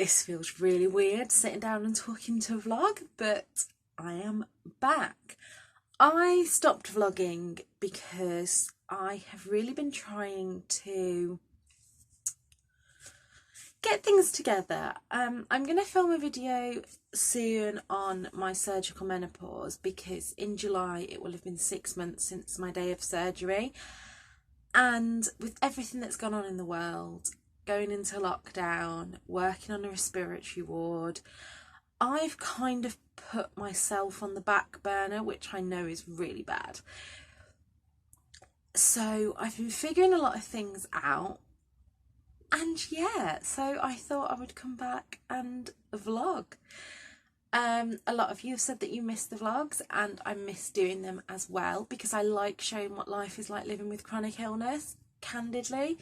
This feels really weird sitting down and talking to a vlog, but I am back. I stopped vlogging because I have really been trying to get things together. I'm going to film a video soon on my surgical menopause because in July it will have been 6 months since my day of surgery, and with everything that's gone on in the world, going into lockdown, working on a respiratory ward, I've kind of put myself on the back burner, which I know is really bad. So I've been figuring a lot of things out, and yeah, so I thought I would come back and vlog. A lot of you have said that you miss the vlogs, and I miss doing them as well because I like showing what life is like living with chronic illness, candidly.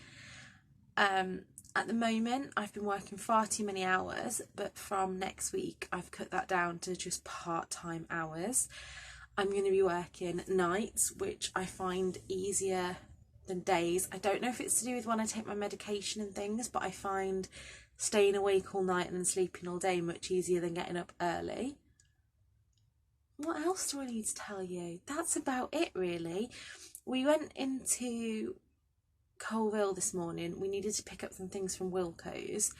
At the moment I've been working far too many hours, but from next week I've cut that down to just part-time hours. I'm going to be working nights, which I find easier than days. I don't know if it's to do with when I take my medication and things, but I find staying awake all night and then sleeping all day much easier than getting up early. What else do I need to tell you? That's about it really. We went into Colville this morning. We needed to pick up some things from Wilko's,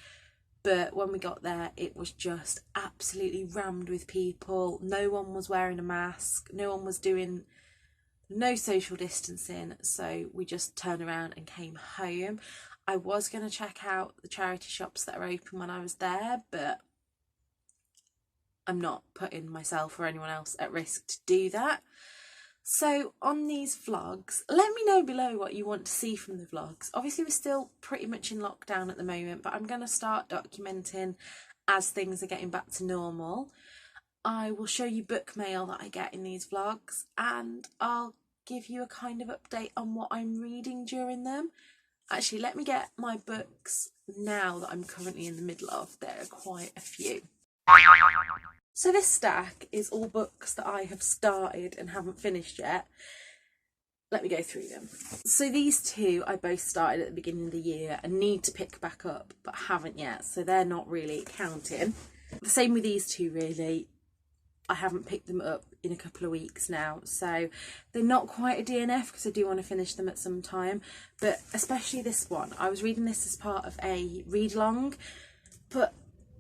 but when we got there it was just absolutely rammed with people. No one was wearing a mask, no one was doing no social distancing, so we just turned around and came home. I was going to check out the charity shops that are open when I was there, but I'm not putting myself or anyone else at risk to do that. So on these vlogs, let me know below what you want to see from the vlogs. Obviously we're still pretty much in lockdown at the moment, but I'm going to start documenting as things are getting back to normal. I will show you book mail that I get in these vlogs, and I'll give you a kind of update on what I'm reading during them. Actually, let me get my books now that I'm currently in the middle of. There are quite a few. So this stack is all books that I have started and haven't finished yet. Let me go through them. So these two I both started at the beginning of the year and need to pick back up, but haven't yet, so they're not really counting. The same with these two really. I haven't picked them up in a couple of weeks now, so they're not quite a DNF because I do want to finish them at some time. But especially this one, I was reading this as part of a read-along, but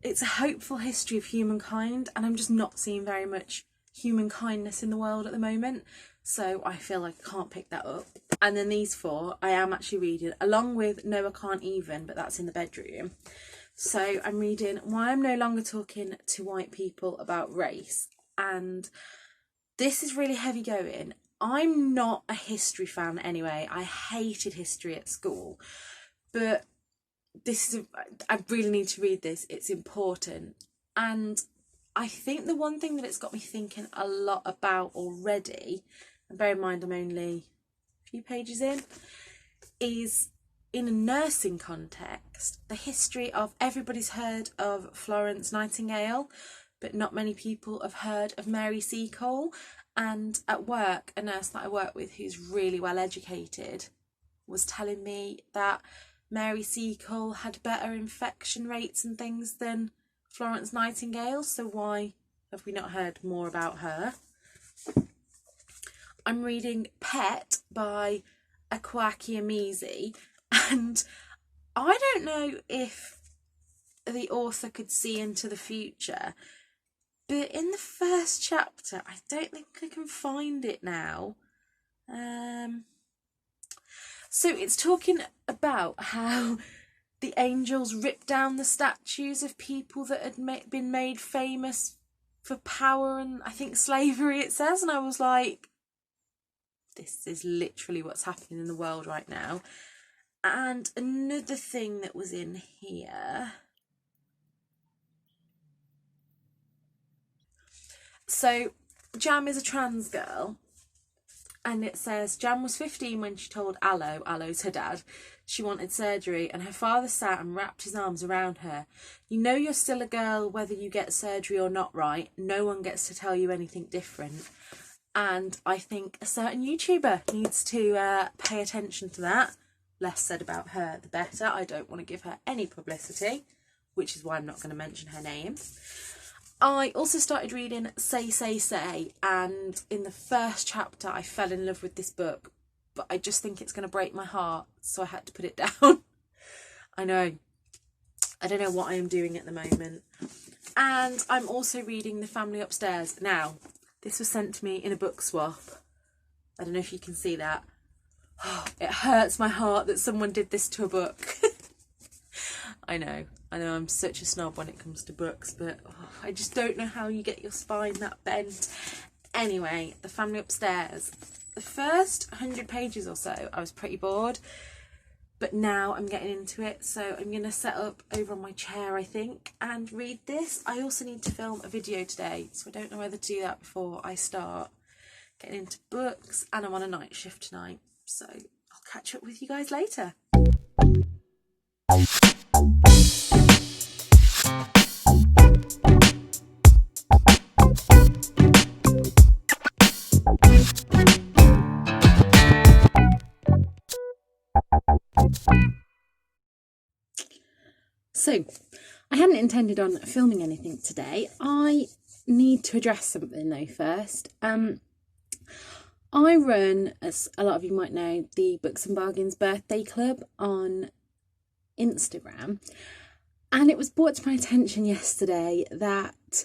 it's a hopeful history of humankind, and I'm just not seeing very much human kindness in the world at the moment, so I feel like I can't pick that up. And then these four I am actually reading, along with No I Can't Even, but that's in the bedroom. So I'm reading Why I'm No Longer Talking to White People About Race, and this is really heavy going. I'm not a history fan anyway. I hated history at school, but this is I really need to read this. It's important, and I think the one thing that it's got me thinking a lot about already, and bear in mind I'm only a few pages in, is in a nursing context, the history of everybody's heard of Florence Nightingale, but not many people have heard of Mary Seacole. And at work, a nurse that I work with who's really well educated was telling me that Mary Seacole had better infection rates and things than Florence Nightingale, so why have we not heard more about her? I'm reading Pet by Akwaeke Emezi, and I don't know if the author could see into the future, but in the first chapter, I don't think I can find it now. So it's talking about how the angels ripped down the statues of people that had been made famous for power and I think slavery, it says. And I was like, this is literally what's happening in the world right now. And another thing that was in here. So Jam is a trans girl, and it says Jam was 15 when she told Alo's her dad, she wanted surgery, and her father sat and wrapped his arms around her. You know you're still a girl whether you get surgery or not, right? No one gets to tell you anything different. And I think a certain YouTuber needs to pay attention to that. Less said about her, the better. I don't want to give her any publicity. which is why I'm not going to mention her name. I also started reading Say, and in the first chapter I fell in love with this book, but I just think it's going to break my heart, so I had to put it down. I know. I don't know what I am doing at the moment. And I'm also reading The Family Upstairs. Now, this was sent to me in a book swap. I don't know if you can see that. Oh, it hurts my heart that someone did this to a book. I know I'm such a snob when it comes to books, but I just don't know how you get your spine that bent. Anyway, The Family Upstairs. The first 100 pages or so, I was pretty bored, but now I'm getting into it, so I'm going to set up over on my chair, I think, and read this. I also need to film a video today, so I don't know whether to do that before I start getting into books, and I'm on a night shift tonight, so I'll catch up with you guys later. So, I hadn't intended on filming anything today. I need to address something though first. I run, as a lot of you might know, the Books and Bargains Birthday Club on Instagram, and it was brought to my attention yesterday that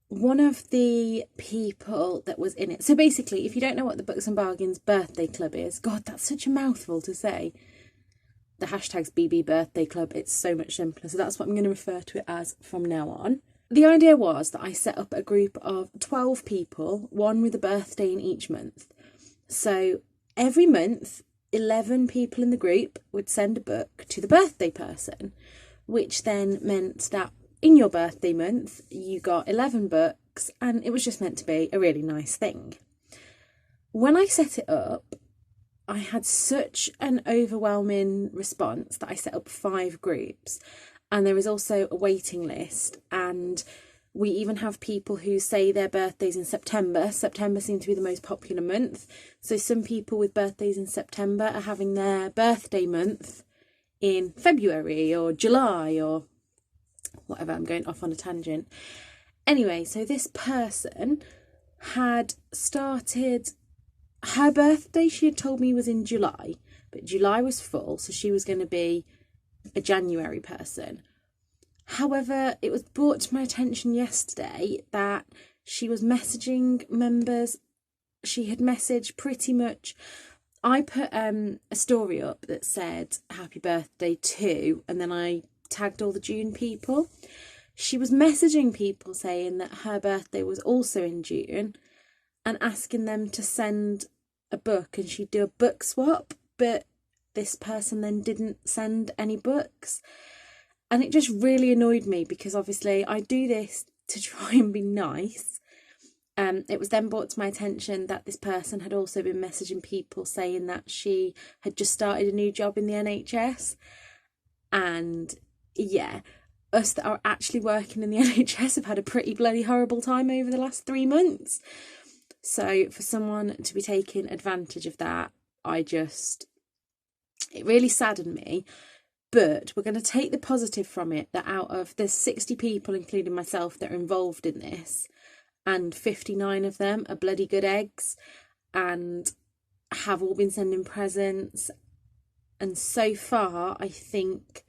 one of the people that was in it, so basically, if you don't know what the Books and Bargains Birthday Club is, God, that's such a mouthful to say. The hashtag's BB Birthday Club, it's so much simpler, so that's what I'm going to refer to it as from now on. The idea was that I set up a group of 12 people, one with a birthday in each month. So every month, 11 people in the group would send a book to the birthday person, which then meant that in your birthday month, you got 11 books, and it was just meant to be a really nice thing. When I set it up, I had such an overwhelming response that I set up 5 groups, and there is also a waiting list, and we even have people who say their birthdays in September. September seems to be the most popular month, so some people with birthdays in September are having their birthday month in February or July or whatever. I'm going off on a tangent. Anyway, so this person had started, her birthday she had told me was in July, but July was full, so she was going to be a January person. However, it was brought to my attention yesterday that she was messaging members. She had messaged pretty much, I put a story up that said happy birthday to, and then I tagged all the June people. She was messaging people saying that her birthday was also in June and asking them to send a book, and she'd do a book swap, but this person then didn't send any books. And it just really annoyed me because obviously I do this to try and be nice. It was then brought to my attention that this person had also been messaging people saying that she had just started a new job in the NHS. And yeah, us that are actually working in the NHS have had a pretty bloody horrible time over the last 3 months. So for someone to be taking advantage of that, it really saddened me. But we're going to take the positive from it, that out of the 60 people, including myself, that are involved in this, and 59 of them are bloody good eggs and have all been sending presents. And so far, I think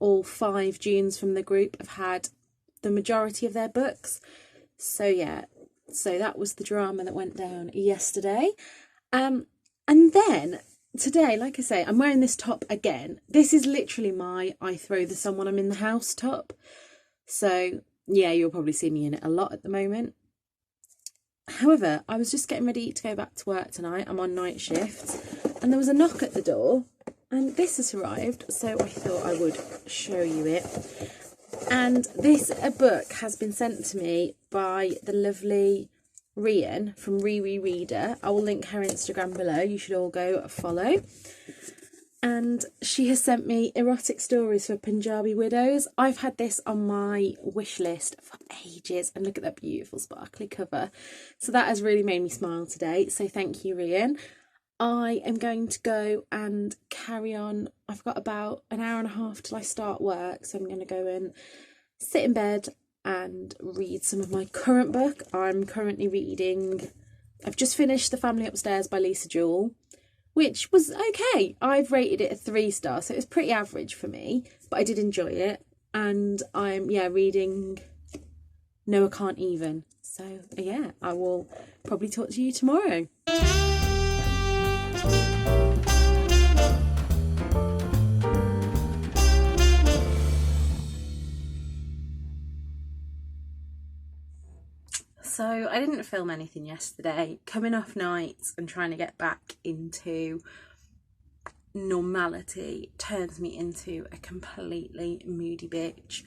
all 5 Junes from the group have had the majority of their books. So yeah, so that was the drama that went down yesterday. And then today, like I say, I'm wearing this top again. This is literally my I throw the someone I'm in the house top. So yeah, you'll probably see me in it a lot at the moment. However, I was just getting ready to go back to work tonight. I'm on night shift, and there was a knock at the door, and this has arrived, so I thought I would show you it. And this book has been sent to me by the lovely Rian from Riri Reader. I will link her Instagram below. You should all go follow. And she has sent me erotic stories for Punjabi widows. I've had this on my wish list for ages, and look at that beautiful sparkly cover. So that has really made me smile today. So thank you, Rian. I am going to go and carry on. I've got about an hour and a half till I start work, so I'm going to go and sit in bed and read some of my current book. I'm currently reading, I've just finished The Family Upstairs by Lisa Jewell, which was okay. I've rated it a 3 star, so it was pretty average for me, but I did enjoy it. And I'm, reading No, I Can't Even. So, yeah, I will probably talk to you tomorrow. So I didn't film anything yesterday, coming off nights and trying to get back into normality turns me into a completely moody bitch.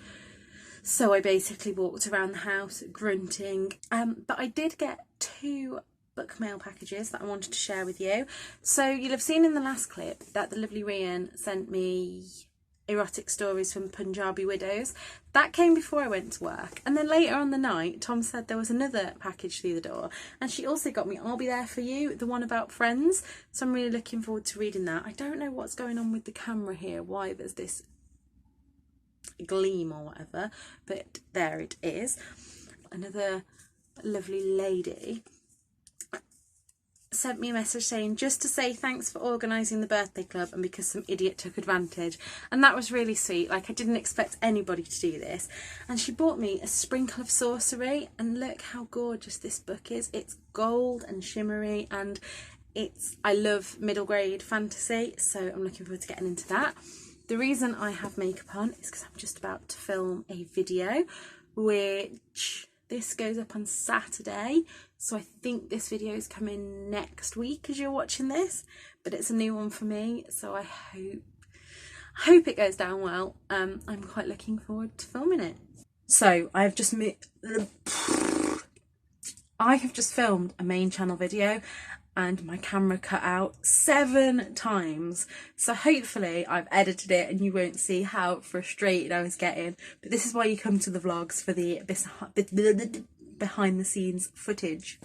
So I basically walked around the house grunting, but I did get 2 book mail packages that I wanted to share with you. So you'll have seen in the last clip that the lovely Rian sent me erotic stories from Punjabi widows. That came before I went to work, and then later on the night Tom said there was another package through the door, and she also got me I'll Be There For You, the one about friends. So I'm really looking forward to reading that. I don't know what's going on with the camera here, why there's this gleam or whatever, but there it is. Another lovely lady sent me a message saying, just to say thanks for organising the birthday club and because some idiot took advantage. And that was really sweet. Like, I didn't expect anybody to do this. And she bought me A Sprinkle of Sorcery, and look how gorgeous this book is. It's gold and shimmery, and I love middle grade fantasy, so I'm looking forward to getting into that. The reason I have makeup on is because I'm just about to film a video, which this goes up on Saturday, so I think this video is coming next week as you're watching this, but it's a new one for me, so I hope it goes down well. I'm quite looking forward to filming it. So I have just filmed a main channel video, and my camera cut out 7 times. So hopefully I've edited it and you won't see how frustrated I was getting. But this is why you come to the vlogs, for the behind the scenes footage.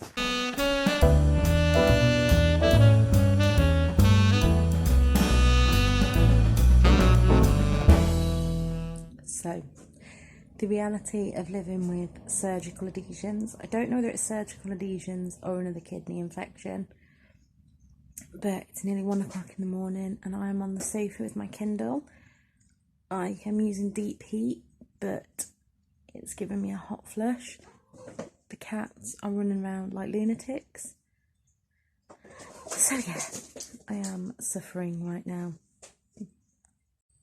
So, the reality of living with surgical adhesions. I don't know whether it's surgical adhesions or another kidney infection, but it's nearly 1 o'clock in the morning and I'm on the sofa with my Kindle. I am using deep heat, but it's giving me a hot flush. The cats are running around like lunatics. So yeah, I am suffering right now.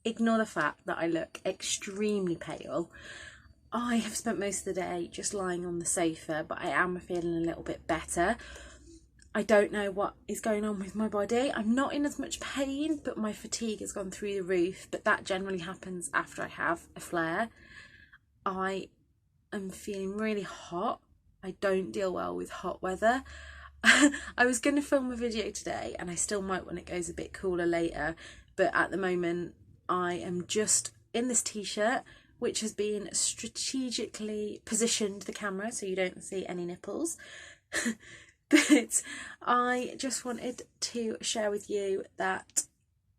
Ignore the fact that I look extremely pale. I have spent most of the day just lying on the sofa, but I am feeling a little bit better. I don't know what is going on with my body. I'm not in as much pain, but my fatigue has gone through the roof, but that generally happens after I have a flare. I am feeling really hot. I don't deal well with hot weather. I was going to film a video today, and I still might when it goes a bit cooler later, but at the moment I am just in this t-shirt, which has been strategically positioned the camera so you don't see any nipples. But I just wanted to share with you that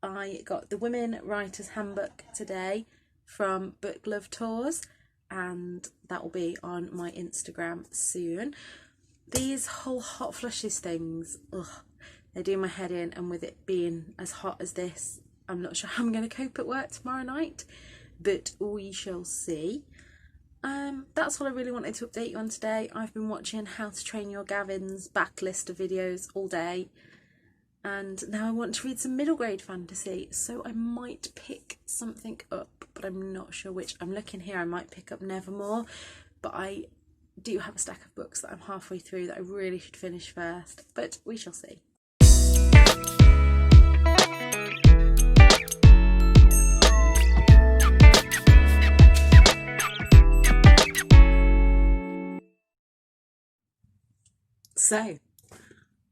I got the Women Writers Handbook today from Book Love Tours, and that will be on my Instagram soon. These whole hot flushes things, they do my head in, and with it being as hot as this, I'm not sure how I'm going to cope at work tomorrow night, but we shall see. That's all I really wanted to update you on today. I've been watching How to Train Your Gavin's backlist of videos all day, and now I want to read some middle grade fantasy, so I might pick something up, but I'm not sure which. I'm looking here, I might pick up Nevermore, but I do have a stack of books that I'm halfway through that I really should finish first, but we shall see. So,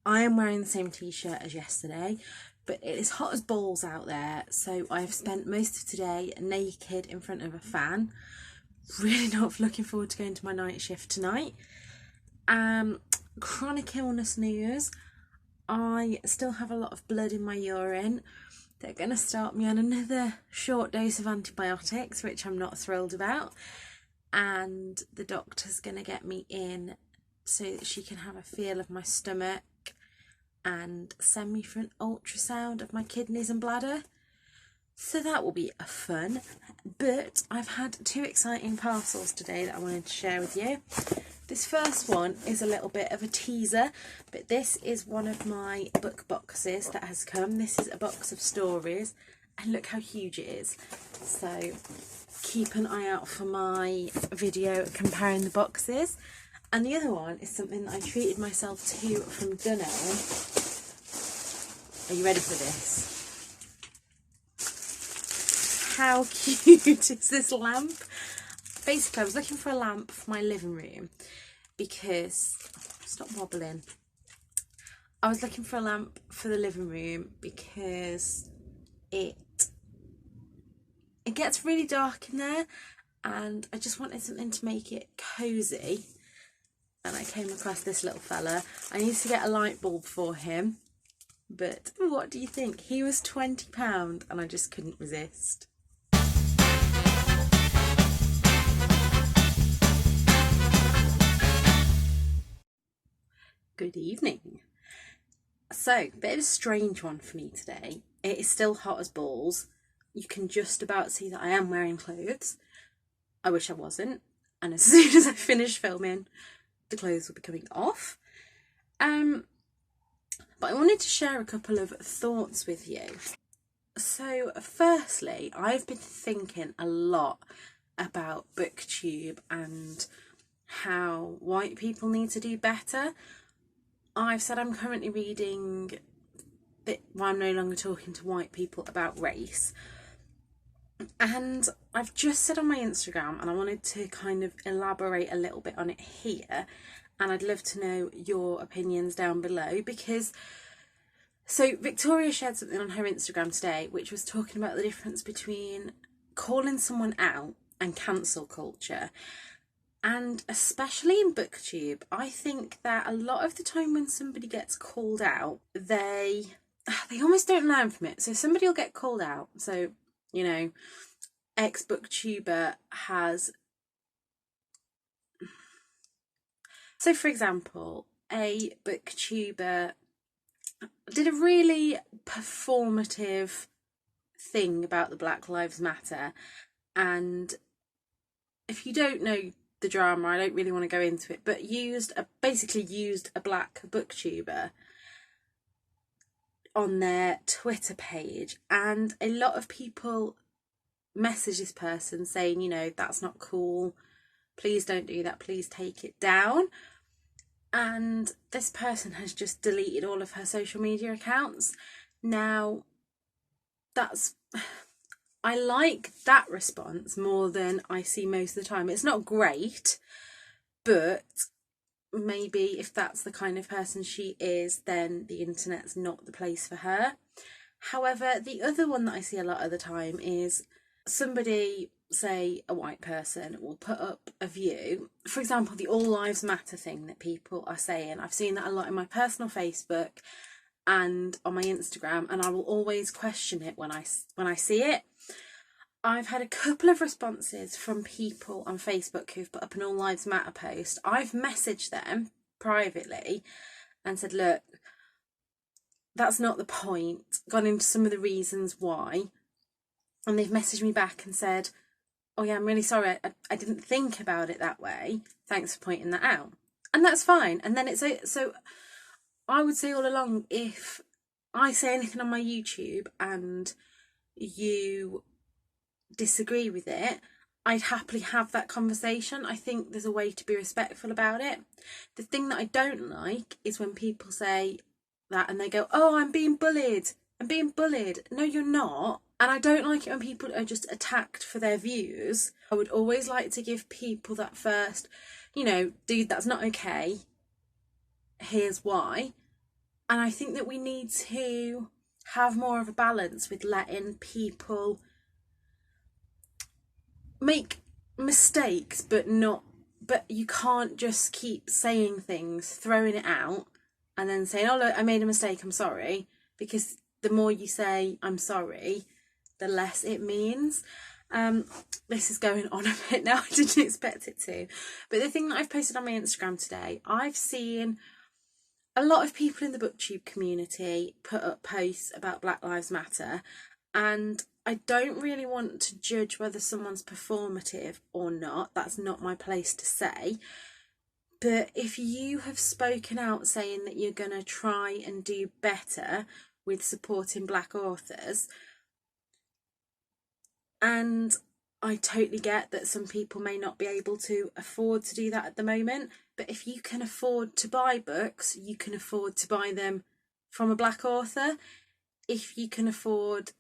I am wearing the same t-shirt as yesterday, but it is hot as balls out there, so I've spent most of today naked in front of a fan. Really not looking forward to going to my night shift tonight. Chronic illness news. I still have a lot of blood in my urine. They're going to start me on another short dose of antibiotics, which I'm not thrilled about. And the doctor's going to get me in so that she can have a feel of my stomach and send me for an ultrasound of my kidneys and bladder. So that will be fun. But I've had 2 exciting parcels today that I wanted to share with you. This first one is a little bit of a teaser, but this is one of my book boxes that has come. This is a box of stories, and look how huge it is. So keep an eye out for my video comparing the boxes. And the other one is something that I treated myself to from Dunelm. Are you ready for this? How cute is this lamp? Basically, I was looking for a lamp for my living room because, stop wobbling. I was looking for a lamp for the living room because it gets really dark in there, and I just wanted something to make it cozy. And I came across this little fella. I need to get a light bulb for him, but what do you think? He was £20 and I just couldn't resist. Good evening. So, a bit of a strange one for me today. It is still hot as balls. You can just about see that I am wearing clothes. I wish I wasn't. And as soon as I finish filming, the clothes will be coming off. But I wanted to share a couple of thoughts with you. So, firstly, I've been thinking a lot about BookTube and how white people need to do better. I've said I'm currently reading Why I'm No Longer Talking to White People About Race. And I've just said on my Instagram, and I wanted to kind of elaborate a little bit on it here. And I'd love to know your opinions down below, because so Victoria shared something on her Instagram today, which was talking about the difference between calling someone out and cancel culture. And especially in BookTube, I think that a lot of the time when somebody gets called out, they almost don't learn from it. So somebody will get called out. So, you know, ex-booktuber has... So, for example, a booktuber did a really performative thing about the Black Lives Matter. And if you don't know the drama, I don't really want to go into it, but basically used a black booktuber on their Twitter page, and a lot of people message this person saying, you know, that's not cool, please don't do that, please take it down. And this person has just deleted all of her social media accounts. Now, I like that response more than I see most of the time. It's not great, but maybe if that's the kind of person she is, then the internet's not the place for her. However, the other one that I see a lot of the time is somebody, say a white person, will put up a view. For example, the All Lives Matter thing that people are saying. I've seen that a lot in my personal Facebook and on my Instagram, and I will always question it when I see it. I've had a couple of responses from people on Facebook who've put up an All Lives Matter post. I've messaged them privately and said, look, that's not the point, gone into some of the reasons why. And they've messaged me back and said, oh yeah, I'm really sorry, I didn't think about it that way. Thanks for pointing that out. And that's fine. And then so I would say all along, if I say anything on my YouTube and you disagree with it, I'd happily have that conversation. I think there's a way to be respectful about it. The thing that I don't like is when people say that and they go, oh, I'm being bullied. No, you're not. And I don't like it when people are just attacked for their views. I would always like to give people that first, you know, dude, that's not okay. Here's why. And I think that we need to have more of a balance with letting people make mistakes, but you can't just keep saying things, throwing it out, and then saying, oh look, I made a mistake, I'm sorry, because the more you say I'm sorry, the less it means. This is going on a bit now, I didn't expect it to, but the thing that I've posted on my Instagram today, I've seen a lot of people in the booktube community put up posts about Black Lives Matter, and I don't really want to judge whether someone's performative or not. That's not my place to say. But if you have spoken out saying that you're going to try and do better with supporting Black authors, and I totally get that some people may not be able to afford to do that at the moment, but if you can afford to buy books, you can afford to buy them from a Black author. If you can afford,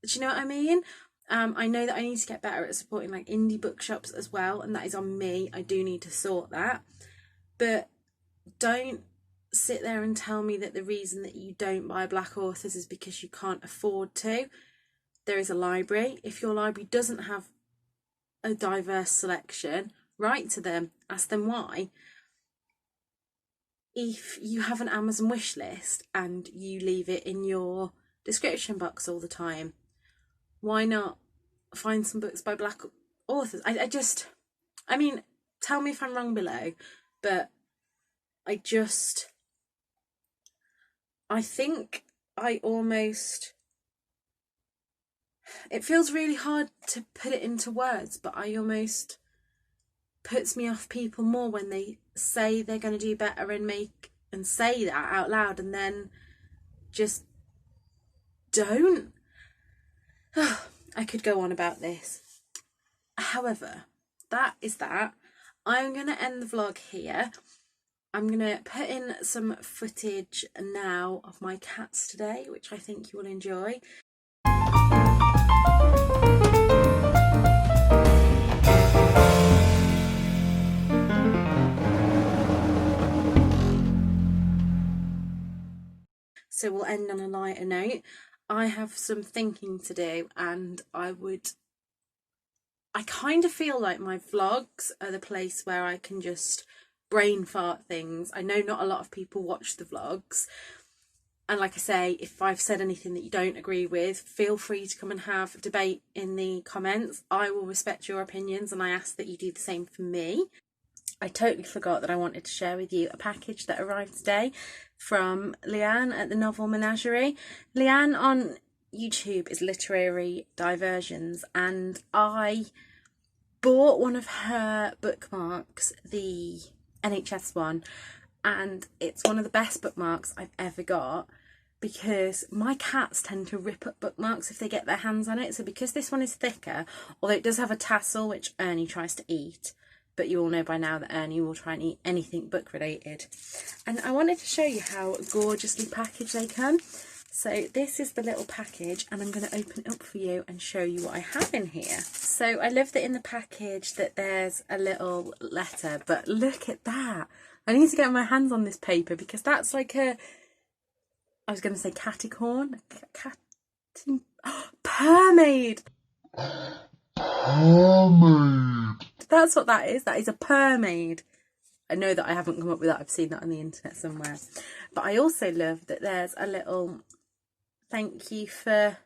do you know what I mean? I know that I need to get better at supporting like indie bookshops as well, and that is on me. I do need to sort that. But don't sit there and tell me that the reason that you don't buy Black authors is because you can't afford to. There is a library. If your library doesn't have a diverse selection, write to them, ask them why. If you have an Amazon wish list and you leave it in your description box all the time, why not find some books by Black authors? I mean, tell me if I'm wrong below, but I think it feels really hard to put it into words, but puts me off people more when they say they're going to do better and say that out loud and then just don't. I could go on about this. However, that is that. I'm going to end the vlog here. I'm going to put in some footage now of my cats today, which I think you will enjoy. So we'll end on a lighter note. I have some thinking to do, and I kind of feel like my vlogs are the place where I can just brain fart things. I know not a lot of people watch the vlogs, and like I say, if I've said anything that you don't agree with, feel free to come and have a debate in the comments. I will respect your opinions, and I ask that you do the same for me. I totally forgot that I wanted to share with you a package that arrived today from Leanne at the Novel Menagerie. Leanne on YouTube is Literary Diversions, and I bought one of her bookmarks, the NHS one, and it's one of the best bookmarks I've ever got because my cats tend to rip up bookmarks if they get their hands on it. So because this one is thicker, although it does have a tassel which Ernie tries to eat, but you all know by now that Ernie will try and eat anything book related. And I wanted to show you how gorgeously packaged they come. So this is the little package, and I'm going to open it up for you and show you what I have in here. So I love that in the package that there's a little letter, but look at that. I need to get my hands on this paper because that's like I was going to say caticorn. Permade. That's what that is. That is a permade. I know that I haven't come up with that. I've seen that on the internet somewhere. But I also love that there's a little thank you for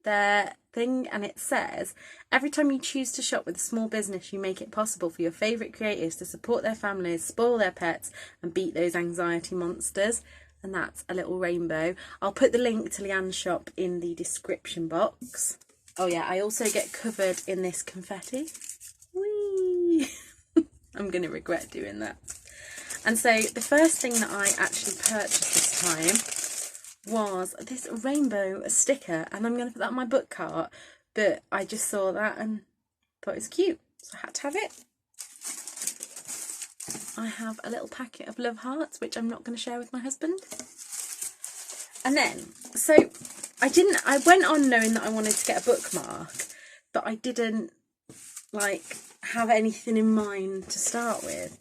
their thing, and it says, every time you choose to shop with a small business, you make it possible for your favourite creatives to support their families, spoil their pets, and beat those anxiety monsters. And that's a little rainbow. I'll put the link to Leanne's shop in the description box. Oh yeah, I also get covered in this confetti. Whee! I'm going to regret doing that. And so the first thing that I actually purchased this time was this rainbow sticker, and I'm going to put that on my book cart, but I just saw that and thought it was cute, so I had to have it. I have a little packet of love hearts, which I'm not going to share with my husband. And then, so I went on knowing that I wanted to get a bookmark, but I didn't like have anything in mind to start with.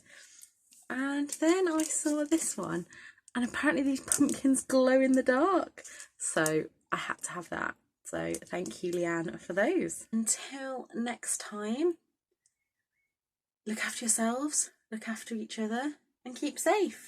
And then I saw this one, and apparently these pumpkins glow in the dark, so I had to have that. So thank you, Leanne, for those. Until next time, look after yourselves, look after each other, and keep safe.